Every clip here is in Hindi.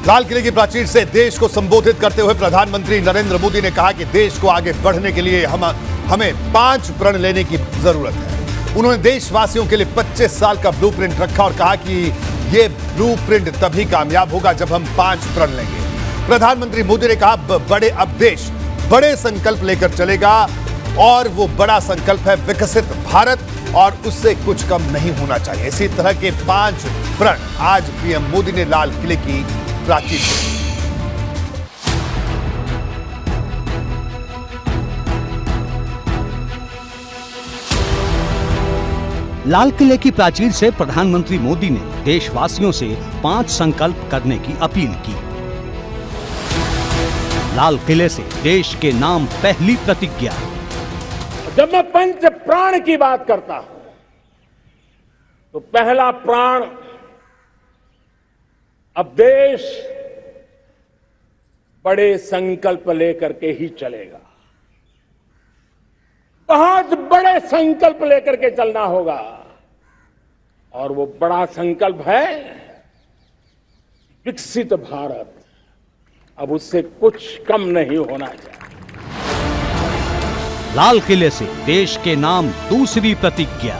लाल किले की प्राचीर से देश को संबोधित करते हुए प्रधानमंत्री नरेंद्र मोदी ने कहा कि देश को आगे बढ़ने के लिए हमें 5 प्रण लेने की जरूरत है। उन्होंने देशवासियों के लिए 25 साल का ब्लूप्रिंट रखा और कहा कि यह ब्लूप्रिंट तभी कामयाब होगा जब हम 5 प्रण लेंगे। प्रधानमंत्री मोदी ने कहा अब देश बड़े संकल्प लेकर चलेगा और वो बड़ा संकल्प है विकसित भारत और उससे कुछ कम नहीं होना चाहिए। इसी तरह के 5 प्रण आज पीएम मोदी ने लाल किले की प्राचीर से लाल किले की प्राचीर से प्रधानमंत्री मोदी ने देशवासियों से 5 संकल्प करने की अपील की। लाल किले से देश के नाम पहली प्रतिज्ञा। जब मैं पंच प्राण की बात करता हूं तो पहला प्राण, अब देश बड़े संकल्प लेकर के ही चलेगा। बहुत बड़े संकल्प लेकर के चलना होगा और वो बड़ा संकल्प है विकसित भारत। अब उससे कुछ कम नहीं होना चाहिए। लाल किले से देश के नाम दूसरी प्रतिज्ञा।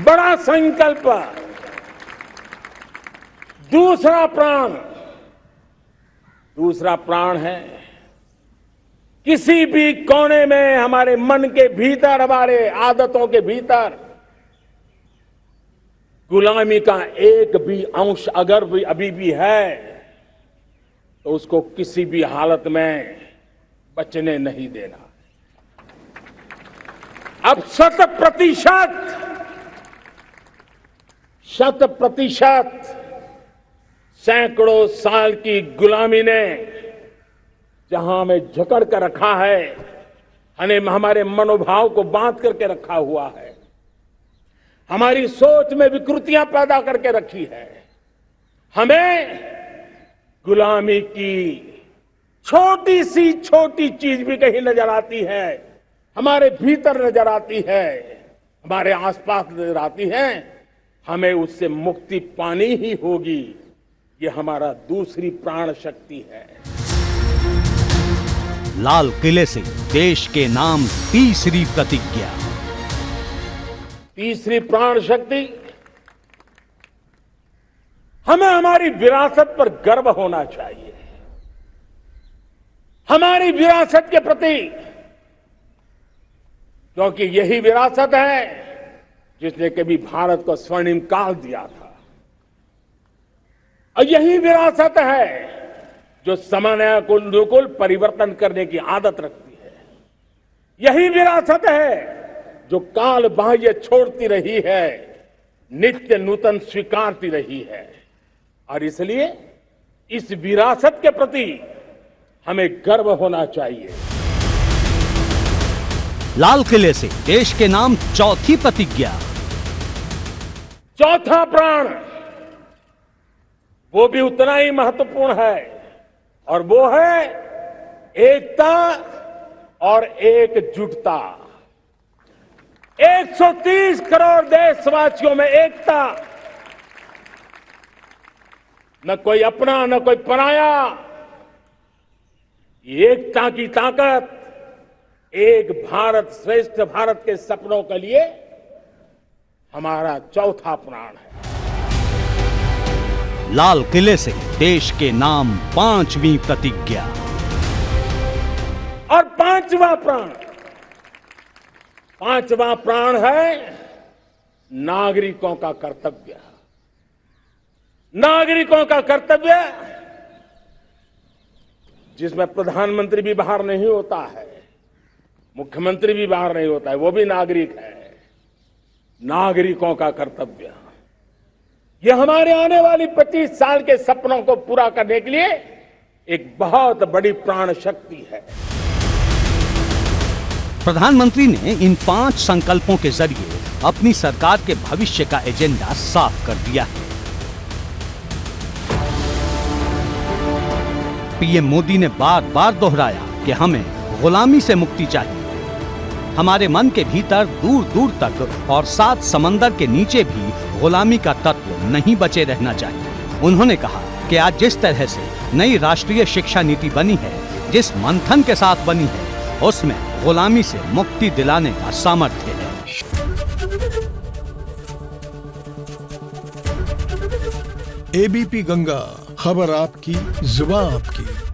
बड़ा संकल्प, दूसरा प्राण है किसी भी कोने में हमारे मन के भीतर, हमारे आदतों के भीतर गुलामी का एक भी अंश अगर भी अभी भी है तो उसको किसी भी हालत में बचने नहीं देना। अब 100% सैकड़ों साल की गुलामी ने जहां हमें जकड़ कर रखा है, हमारे मनोभाव को बांध करके रखा हुआ है, हमारी सोच में विकृतियां पैदा करके रखी है, हमें गुलामी की छोटी चीज भी कहीं नजर आती है, हमारे भीतर नजर आती है, हमारे आसपास नजर आती है, हमें उससे मुक्ति पानी ही होगी। ये हमारा दूसरी प्राण शक्ति है। लाल किले से देश के नाम तीसरी प्रतिज्ञा। तीसरी प्राण शक्ति, हमें हमारी विरासत पर गर्व होना चाहिए। हमारी विरासत के प्रति, क्योंकि यही विरासत है जिसने कभी भारत को स्वर्णिम काल दिया था, और यही विरासत है जो समय को अनुकूल परिवर्तन करने की आदत रखती है। यही विरासत है जो काल बाह्य छोड़ती रही है, नित्य नूतन स्वीकारती रही है। और इसलिए इस विरासत के प्रति हमें गर्व होना चाहिए। लाल किले से देश के नाम चौथी प्रतिज्ञा। चौथा प्राण वो भी उतना ही महत्वपूर्ण है और वो है एकता और एकजुटता। 130 करोड़ देशवासियों में एकता, न कोई अपना न कोई पराया। एकता की ताकत एक भारत श्रेष्ठ भारत के सपनों के लिए हमारा चौथा प्राण है। लाल किले से देश के नाम पांचवी प्रतिज्ञा। और पांचवा प्राण है नागरिकों का कर्तव्य। नागरिकों का कर्तव्य जिसमें प्रधानमंत्री भी बाहर नहीं होता है, मुख्यमंत्री भी बाहर नहीं होता है, वो भी नागरिक है। नागरिकों का कर्तव्य, ये हमारे आने वाली 25 साल के सपनों को पूरा करने के लिए एक बहुत बड़ी प्राण शक्ति है। प्रधानमंत्री ने इन 5 संकल्पों के जरिए अपनी सरकार के भविष्य का एजेंडा साफ कर दिया है। पीएम मोदी ने बार-बार दोहराया कि हमें गुलामी से मुक्ति चाहिए। हमारे मन के भीतर दूर-दूर तक और 7 समंदर के नीचे भी गुलामी का तत्व नहीं बचे रहना चाहिए। उन्होंने कहा कि आज जिस तरह से नई राष्ट्रीय शिक्षा नीति बनी है, जिस मंथन के साथ बनी है, उसमें गुलामी से मुक्ति दिलाने का सामर्थ्य है। एबीपी गंगा, खबर आपकी, जुबान आपकी।